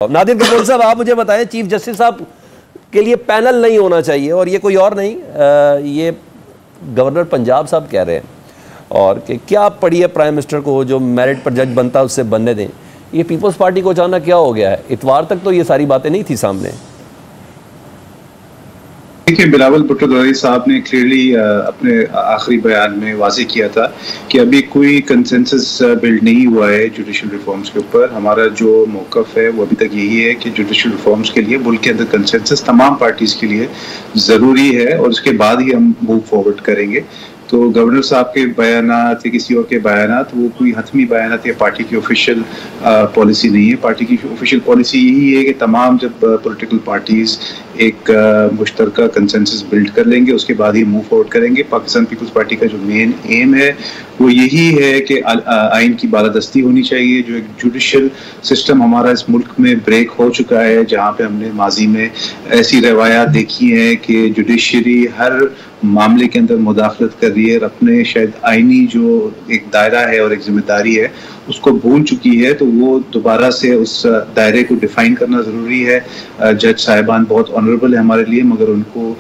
नादिर कपूर साहब, आप मुझे बताएं, चीफ जस्टिस साहब के लिए पैनल नहीं होना चाहिए और ये कोई और नहीं, ये गवर्नर पंजाब साहब कह रहे हैं, और कि क्या पड़ी है प्राइम मिनिस्टर को जो मेरिट पर जज बनता है उससे बनने दें। ये पीपल्स पार्टी को अचानक क्या हो गया है? इतवार तक तो ये सारी बातें नहीं थी सामने। देखिए, बिलावल भुट्टो दौरी साहब ने क्लियरली अपने आखिरी बयान में वाज़ेह किया था कि अभी कोई कंसेंसस बिल्ड नहीं हुआ है जुडिशल रिफॉर्म्स के ऊपर। हमारा जो मौक़िफ़ है वो अभी तक यही है कि जुडिशल रिफॉर्म्स के लिए मुल्क के अंदर कंसेंसस तमाम पार्टीज़ के लिए ज़रूरी है और उसके बाद ही हम मूव फॉरवर्ड करेंगे। तो गवर्नर साहब के बयानात या किसी और के बयानात वो कोई हतमी बयानात या पार्टी की ऑफिशियल पॉलिसी नहीं है। पार्टी की ऑफिशियल पॉलिसी यही है कि तमाम जब पॉलिटिकल पार्टीज़ एक मुश्तरका कंसेंसस बिल्ड कर लेंगे उसके बाद ही मूव फॉरवर्ड करेंगे। पाकिस्तान पीपल्स पार्टी का जो मेन एम है वो यही है कि आइन की बालादस्ती होनी चाहिए। जो एक जुडिशल सिस्टम हमारा इस मुल्क में ब्रेक हो चुका है, जहाँ पे हमने माजी में ऐसी रवायात देखी हैं कि जुडिशरी हर मामले के अंदर मुदाखलत कर रही है और अपने शायद आइनी जो एक दायरा है और एक जिम्मेदारी है उसको भूल चुकी है। तो वो दोबारा से उस दायरे को डिफाइन करना ज़रूरी है। जज साहिबान बहुत ऑनरेबल है हमारे लिए, मगर उनको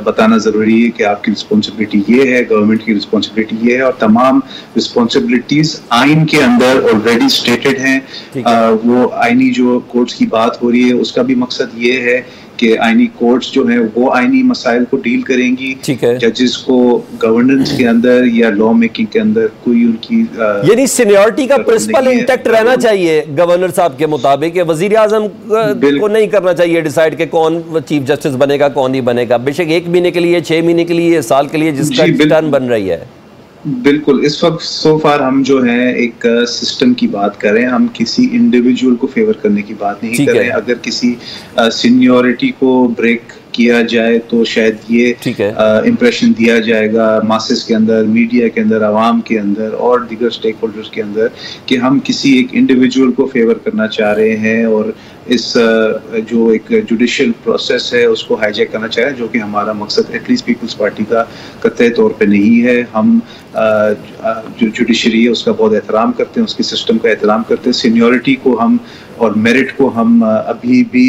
बताना ज़रूरी है कि आपकी रिस्पॉन्सिबिलिटी ये है, गवर्नमेंट की रिस्पॉन्सिबिलिटी ये है, और तमाम रिस्पॉन्सिबिलिटीज़ आइन के अंदर ऑलरेडी स्टेटेड हैं। वो आइनी जो कोर्ट्स की बात हो रही है उसका भी मकसद ये है कि आइनी कोर्ट्स जो है वो आइनी मसाइल को डील करेंगी। जजेस को गवर्नेंस के अंदर या लॉ मेकिंग के अंदर कोई उनकी यानी सीनियरिटी का प्रिंसिपल इंटैक्ट रहना चाहिए गवर्नर साहब के मुताबिक। वजीर आजम को नहीं करना चाहिए डिसाइड कि कौन चीफ जस्टिस बनेगा कौन नहीं बनेगा, बेशक 1 महीने के लिए, 6 महीने के लिए, साल के लिए जिसका टर्न बन रही है। बिल्कुल, इस वक्त सो फार हम जो है एक सिस्टम की बात करें, हम किसी इंडिविजुअल को फेवर करने की बात नहीं कर रहे हैं। अगर किसी सीनियरिटी को ब्रेक किया जाए तो शायद ये इम्प्रेशन दिया जाएगा मासेस के अंदर, मीडिया के अंदर, आवाम के अंदर और दीगर स्टेक होल्डर्स के अंदर कि हम किसी एक इंडिविजुअल को फेवर करना चाह रहे हैं और इस जो एक जुडिशल प्रोसेस है उसको हाईजैक करना चाह रहे हैं, जो कि हमारा मकसद एटलीस्ट पीपल्स पार्टी का कतई तौर पे नहीं है। हम जो जुडिशरी है उसका बहुत एहतराम करते हैं, उसके सिस्टम का एहतराम करते हैं। सीनियरिटी को हम और मेरिट को हम अभी भी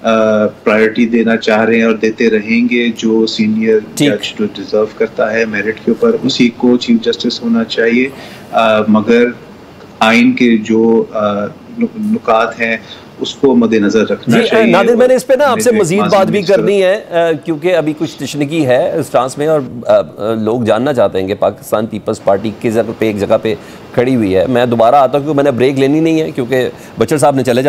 प्रायोरिटी देना चाह रहे हैं और देते रहेंगे। जो सीनियर जज जो डिजर्व करता है मेरिट के ऊपर उसी को चीफ जस्टिस होना चाहिए, मगर आइन के जो नुकात हैं उसको मद्देनजर रखना चाहिए। नादिर, मैंने इस पे ना आपसे मजीद बात भी करनी है क्योंकि अभी कुछ तशनीकी है इस ट्रांस में और लोग जानना चाहते हैं कि पाकिस्तान पीपल्स पार्टी किस जगह पे, एक जगह पे खड़ी हुई है। मैं दोबारा आता हूँ क्योंकि मैंने ब्रेक लेनी नहीं है क्योंकि बच्चर साहब ने चले जाना।